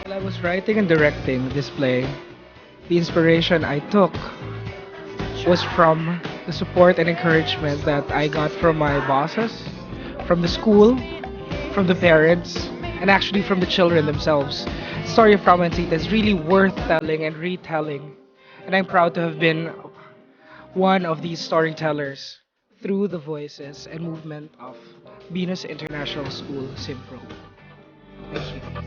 While I was writing and directing this play, the inspiration I took was from the support and encouragement that I got from my bosses, from the school, from the parents, and actually from the children themselves. The story of Rama and Sita is really worth telling and retelling, and I'm proud to have been one of these storytellers through the voices and movement of Venus International School Simpro. Thank you.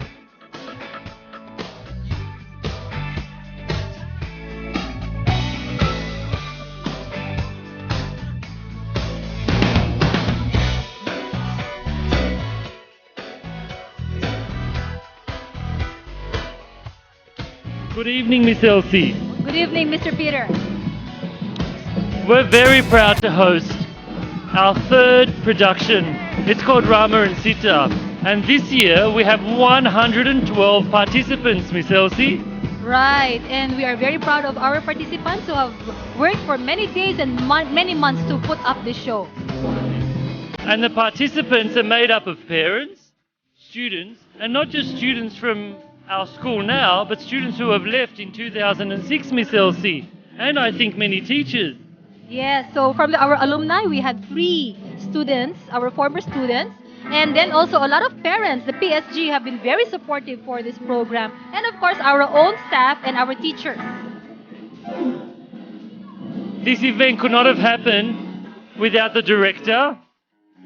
Good evening, Miss Elsie. Good evening, Mr. Peter. We're very proud to host our third production. It's called Rama and Sita. And this year we have 112 participants, Miss Elsie. Right, and we are very proud of our participants who have worked for many days and many months to put up this show. And the participants are made up of parents, students, and not just students from our school now, but students who have left in 2006, Miss Elsie. And I think many teachers. Yes, so from our alumni, we had 3 students, our former students, and then also a lot of parents. The PSG have been very supportive for this program, and of course, our own staff and our teachers. This event could not have happened without the director,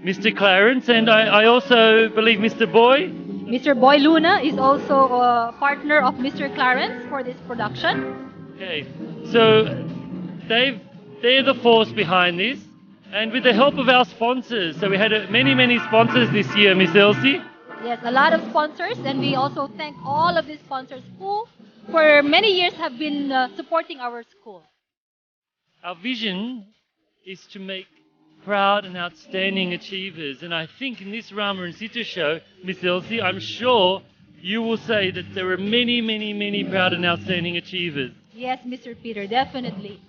Mr. Clarence, and I also believe Mr. Boy. Mr. Boy Luna is also a partner of Mr. Clarence for this production. Okay, so they're the force behind this, and with the help of our sponsors. So we had many sponsors this year, Miss Elsie. Yes, a lot of sponsors, and we also thank all of these sponsors who, for many years, have been supporting our school. Our vision is to make proud and outstanding achievers, and I think in this Rama and Sita show, Miss Elsie, I'm sure you will say that there are many proud and outstanding achievers. Yes, Mr. Peter, definitely.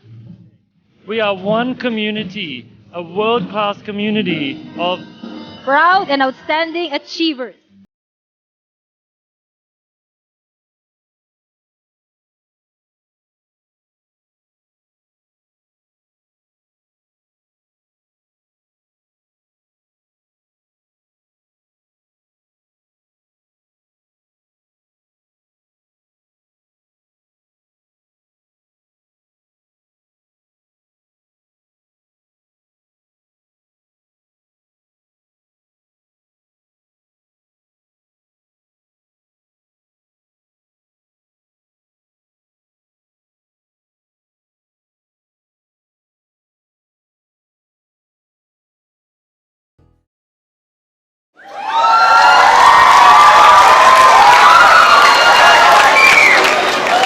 We are one community, a world-class community of Proud and outstanding achievers.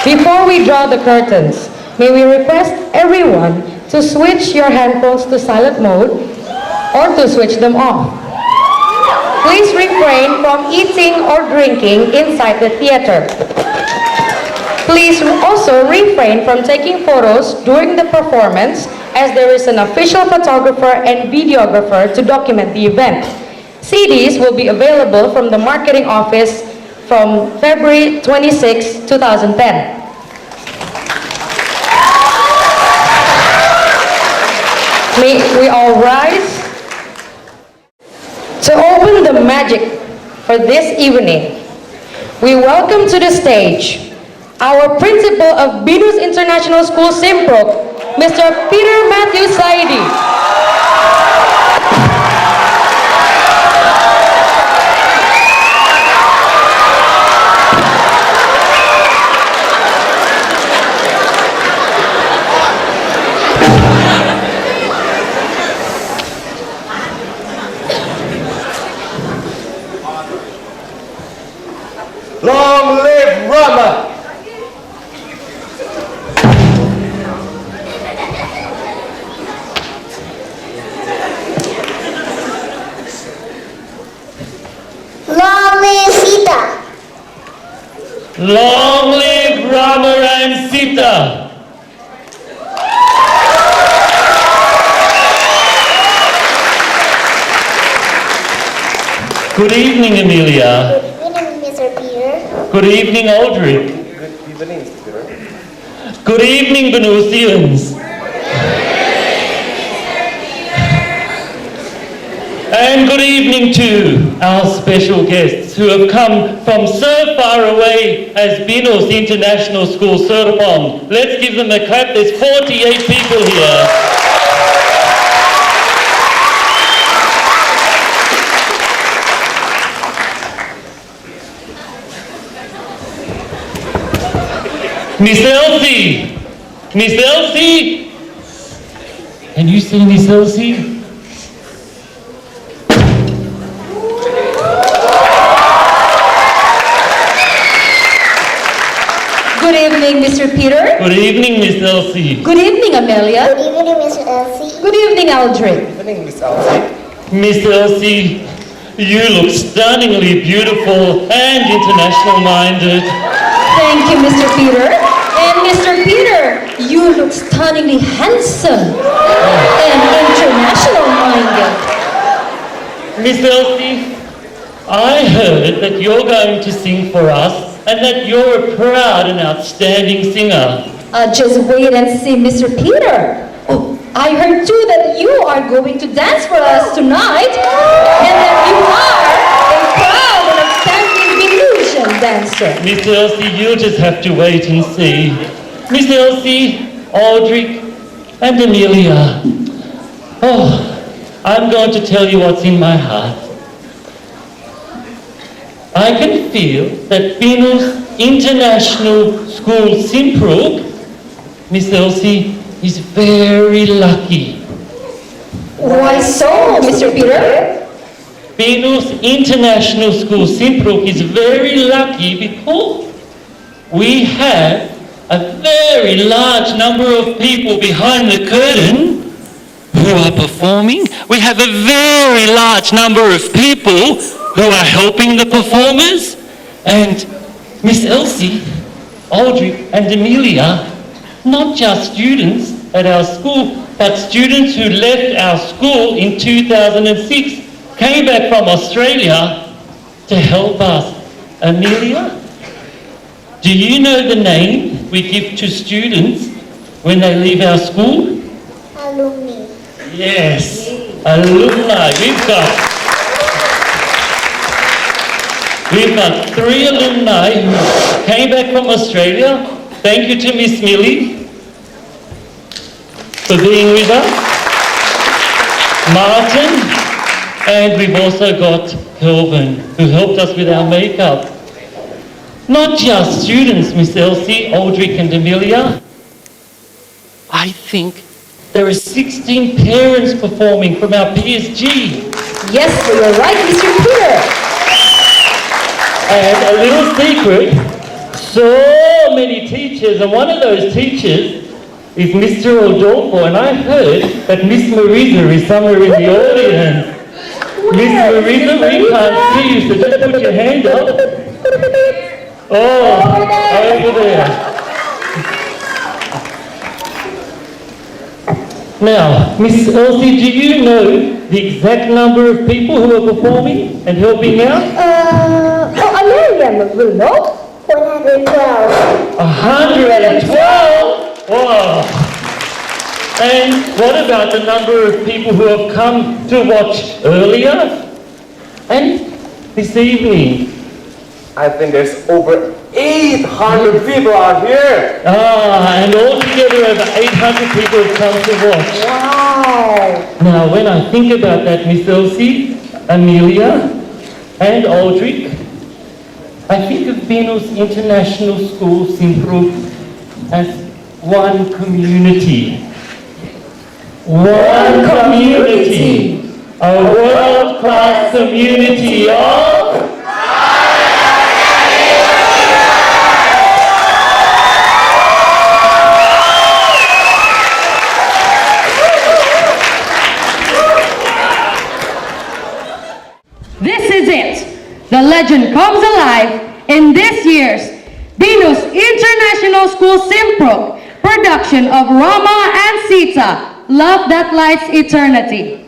Before we draw the curtains, may we request everyone to switch your handphones to silent mode or to switch them off. Please refrain from eating or drinking inside the theater. Please also refrain from taking photos during the performance, as there is an official photographer and videographer to document the event. CDs will be available from the marketing office from February 26, 2010. May we all rise to open the magic for this evening. We welcome to the stage our principal of Venus International School Simpro, Mr. Peter Matthew Saidi. Long live Rama! Long live Sita! Long live Rama and Sita! Good evening, Amelia. Good evening, Mr. Peter. Good evening, Aldrich. Good evening, Peter. Good evening, Venusians. And good evening to our special guests who have come from so far away as Binus International School, Serpong. Let's give them a clap. There's 48 people here. Miss Elsie! Miss Elsie! Can you see Miss Elsie? Good evening, Mr. Peter. Good evening, Miss Elsie. Good evening, Amelia. Good evening, Miss Elsie. Good evening, Aldrich. Good evening, Miss Elsie. Miss Elsie, you look stunningly beautiful and international-minded. Thank you, Mr. Peter. And Mr. Peter, you look stunningly handsome and international-minded. Miss Elsie, I heard that you're going to sing for us and that you're a proud and outstanding singer. Just wait and see, Mr. Peter. Oh, I heard too that you are going to dance for us tonight, and that you are a proud and outstanding Venusian dancer. Miss Elsie, you'll just have to wait and see. Miss Elsie, Aldrich, and Amelia. Oh, I'm going to tell you what's in my heart. I can feel that Binus International School Simpruk, Miss Elsie, is very lucky. Why so, Mr. Peter? Binus International School Simpruk is very lucky because we have a very large number of people behind the curtain who are performing. We have a very large number of people who are helping the performers. And Miss Elsie, Aldrich and Amelia, not just students at our school, but students who left our school in 2006, came back from Australia to help us. Amelia, do you know the name we give to students when they leave our school? Alumni. Yes, alumni. We've got 3 alumni who came back from Australia. Thank you to Miss Millie for being with us. Martin, and we've also got Kelvin, who helped us with our makeup. Not just students, Miss Elsie, Aldrich and Amelia. I think there are 16 parents performing from our PSG. Yes, you're right, Mr. Peter. And a little secret, so many teachers, and one of those teachers is Mr. Rodolfo, and I heard that Miss Marisa is somewhere in the audience. Miss Marisa, we can't see you, so just put your hand up. Oh, over there. Now, Miss Elsie, do you know the exact number of people who are performing and helping out? Amelia will know. 112. 112? Wow. And what about the number of people who have come to watch earlier and this evening? I think there's over 800 people out here. And altogether over 800 people have come to watch. Wow. Now, when I think about that, Miss Elsie, Amelia, and Aldrich, I think of Binus International School Simpruk as one community. One community. A world-class community of... This is it. The legend comes alive in this year's Binus International School Simpruk production of Rama and Sita, Love That Lights Eternity.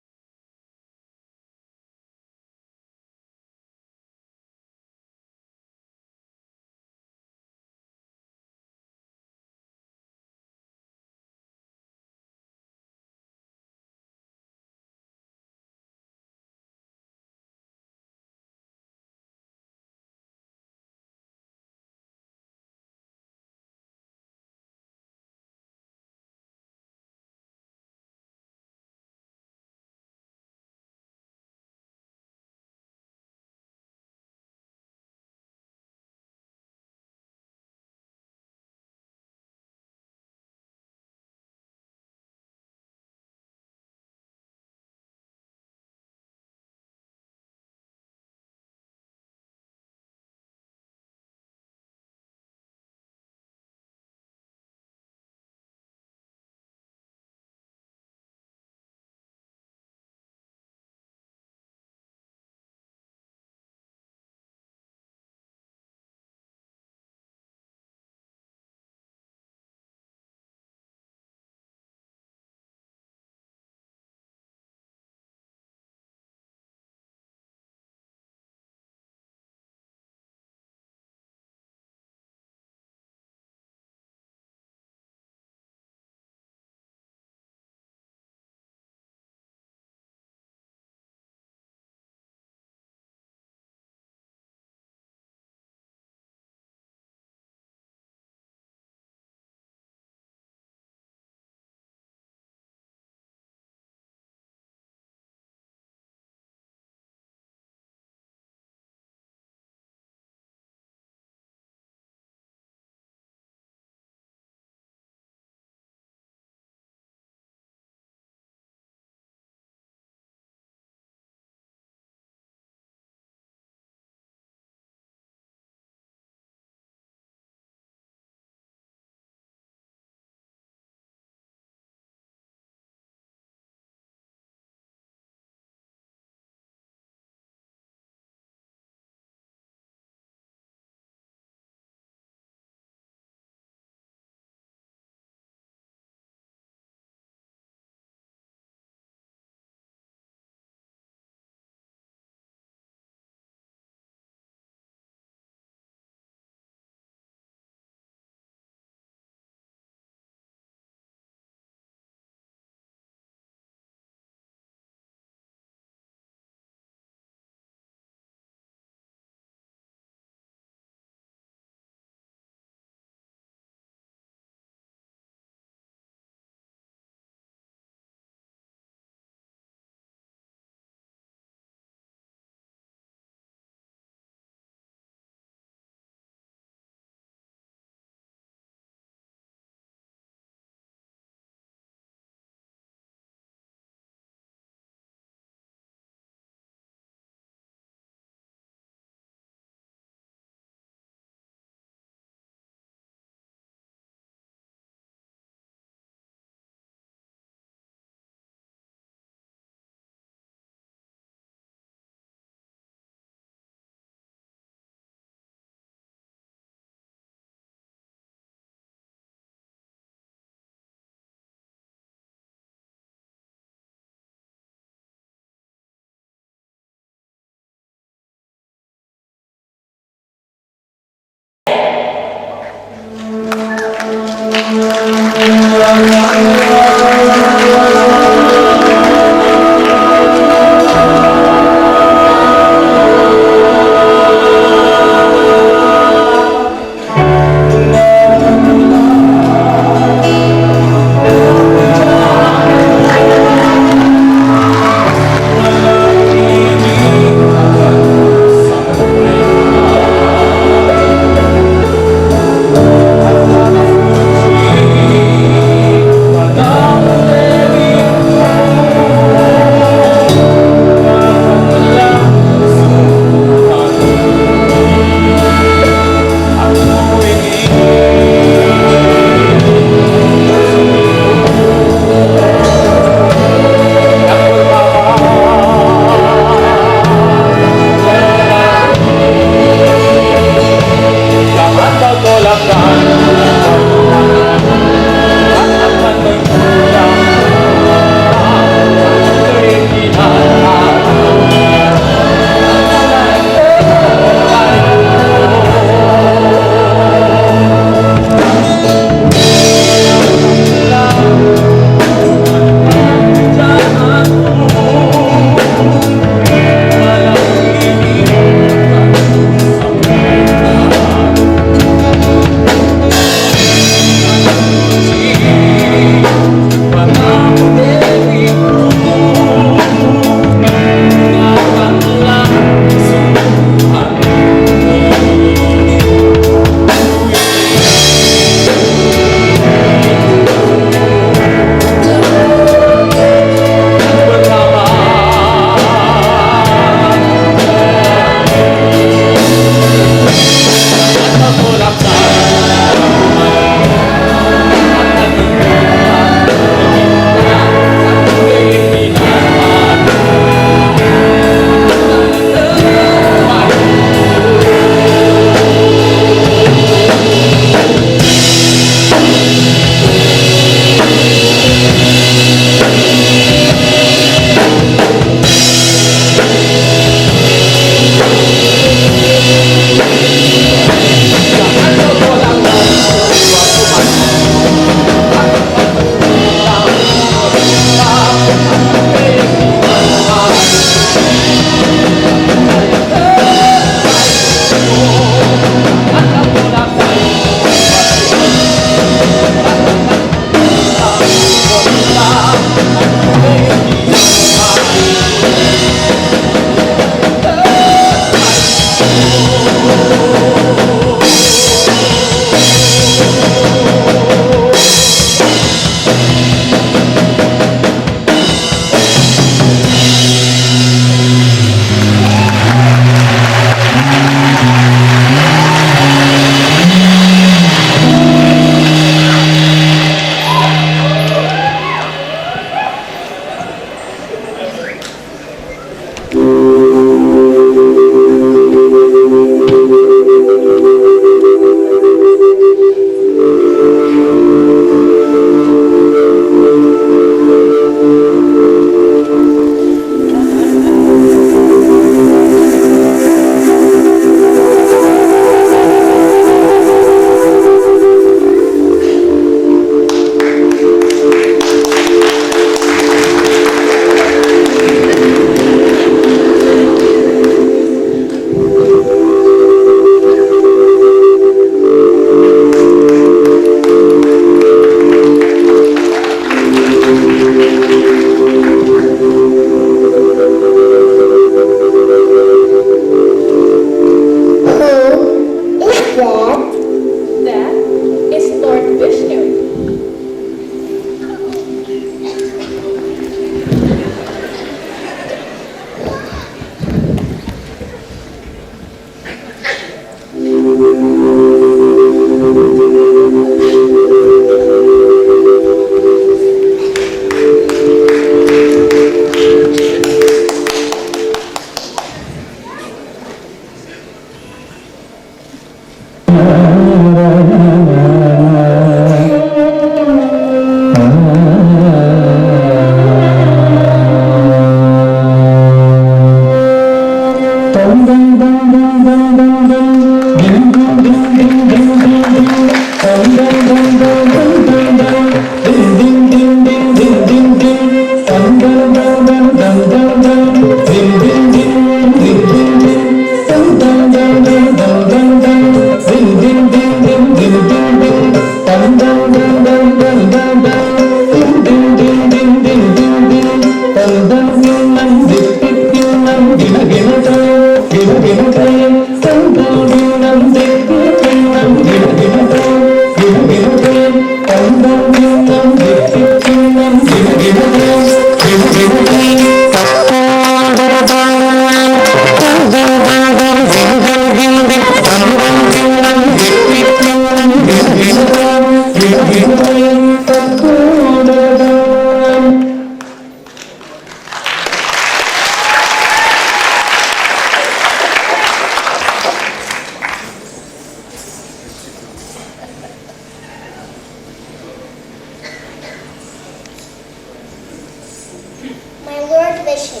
My Lord Vishnu,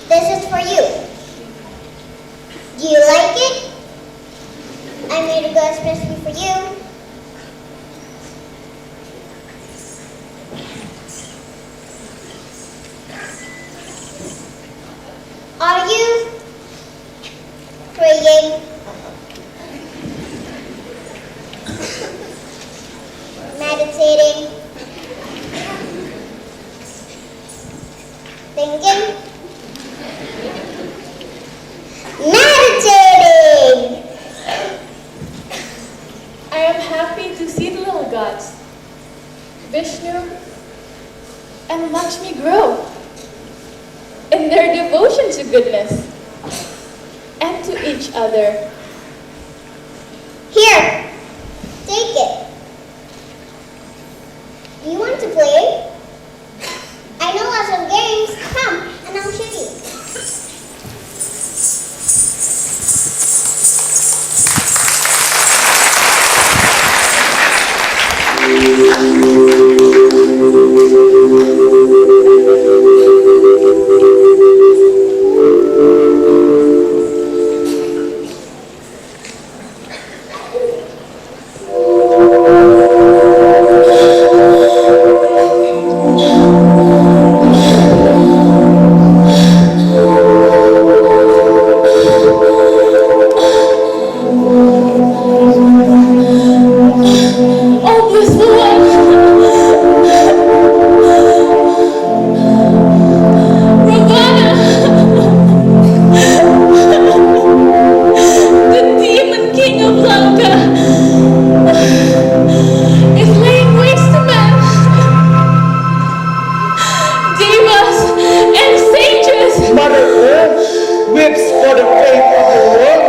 this is for you. Do you like it? I made a glass especially for you. Are you praying? Meditating? Thinking? Meditating! I am happy to see the little gods, Vishnu and Lakshmi, grow in their devotion to goodness and to each other. Here, take it. Do you want to play? I know lots of games. Come, and I'll show you. Oh, blissful one! Ravana! The demon king of Lanka is laying waste to men. Devas and sages! Mother Earth weeps for the fate of the world.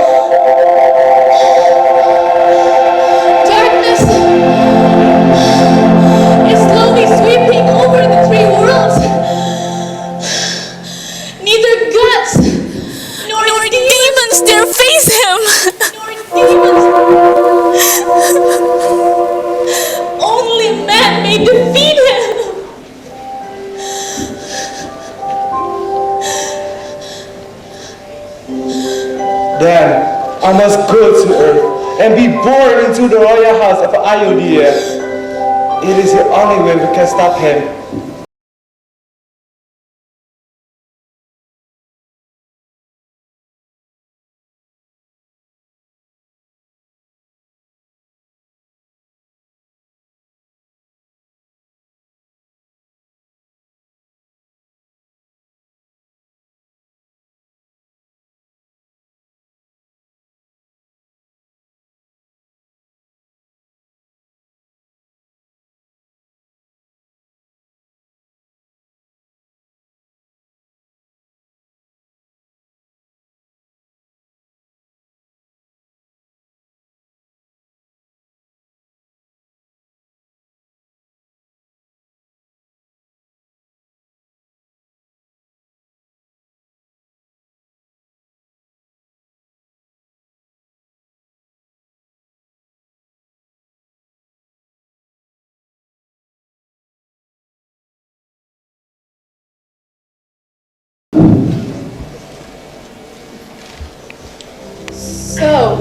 Darkness is slowly sweeping over the three worlds. Neither gods nor demons dare face him. Only man may defeat him. Then I must go to Earth and be born into the royal house of Ayodhya. It is the only way we can stop him. So,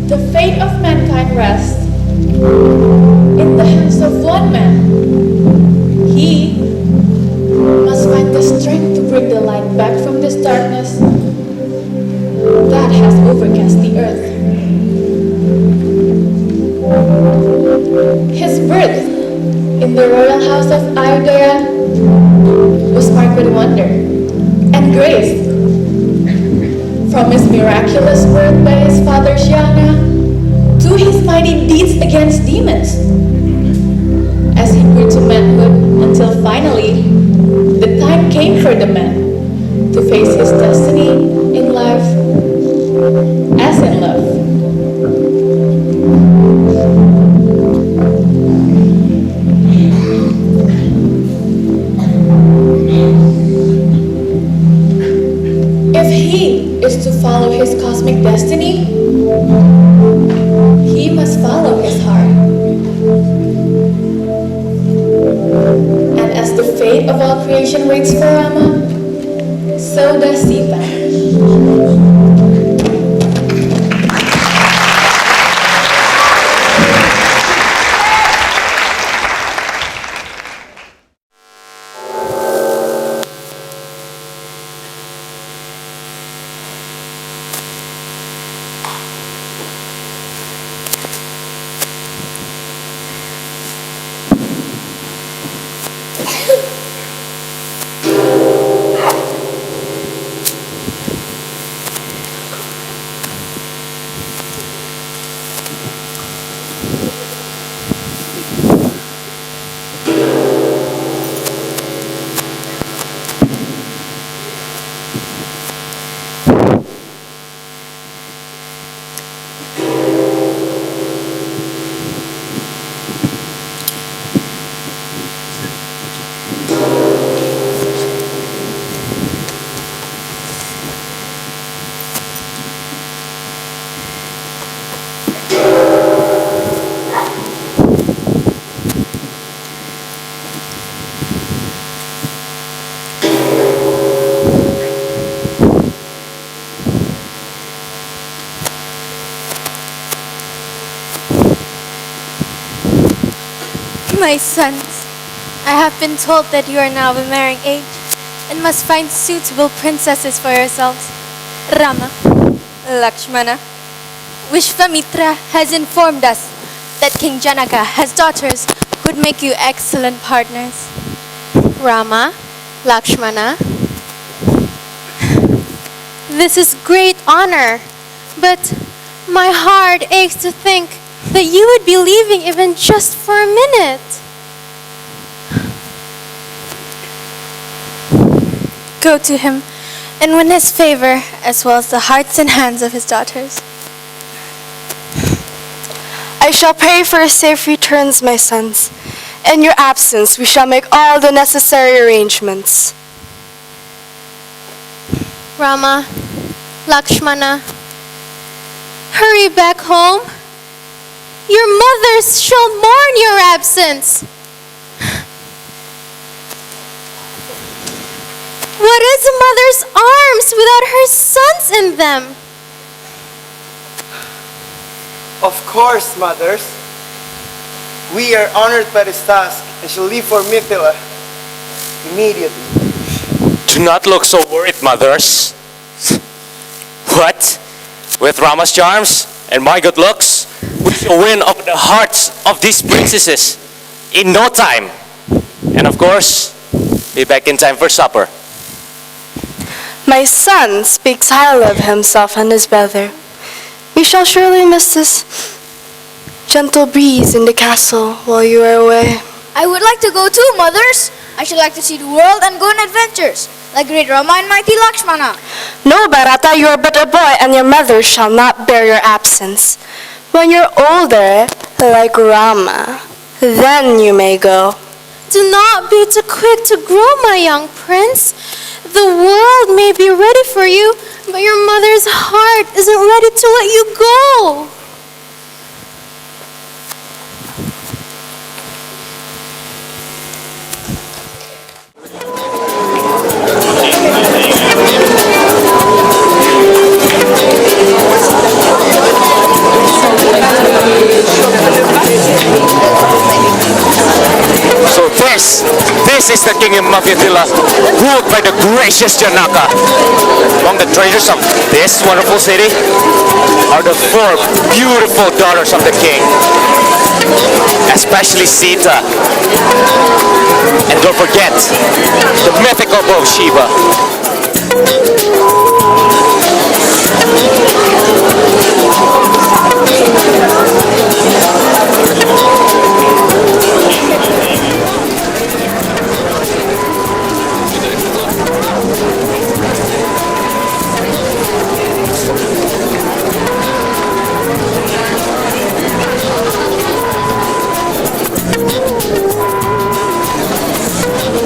the fate of mankind rests in the hands of one man. He must find the strength to bring the light back from this darkness that has overcast the earth. His birth in the royal house of Ayodhya was marked with wonder and grace. From his miraculous birth by his father Shiana to his mighty deeds against demons. As he grew to manhood until finally, the time came for the man to face his destiny in life as in love. If he is to follow his cosmic destiny, he must follow his heart. And as the fate of all creation waits for Rama, so does Sita. My sons, I have been told that you are now of a marrying age and must find suitable princesses for yourselves. Rama, Lakshmana, Vishvamitra has informed us that King Janaka has daughters who would make you excellent partners. Rama, Lakshmana, this is great honor, but my heart aches to think that you would be leaving even just for a minute. Go to him and win his favor as well as the hearts and hands of his daughters. I shall pray for a safe returns, my sons. In your absence, we shall make all the necessary arrangements. Rama, Lakshmana, hurry back home. Your mothers shall mourn your absence. What is a mother's arms without her sons in them? Of course, mothers. We are honored by this task and shall leave for Mithila immediately. Do not look so worried, mothers. What? With Rama's charms and my good looks, we shall win over the hearts of these princesses in no time. And of course, be back in time for supper. My son speaks highly of himself and his brother. We shall surely miss this gentle breeze in the castle while you are away. I would like to go too, mothers. I should like to see the world and go on adventures, like great Rama and mighty Lakshmana. No, Bharata, you are but a boy, and your mother shall not bear your absence. When you're older, like Rama, then you may go. Do not be too quick to grow, my young prince. The world may be ready for you, but your mother's heart isn't ready to let you go. So this is the kingdom of Mithila, ruled by the gracious Janaka. Among the treasures of this wonderful city are the 4 beautiful daughters of the king. especially Sita. And don't forget the mythical bow of Shiva.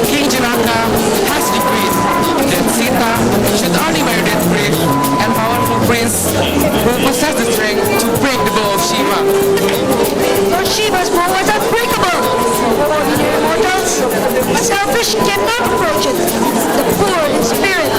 King Janaka has decreed that Sita should only marry that brave and powerful prince who possessed the strength to break the bow of Shiva. Lord Shiva's bow was unbreakable. Ordinary mortals, the selfish cannot approach it. The poor in spirit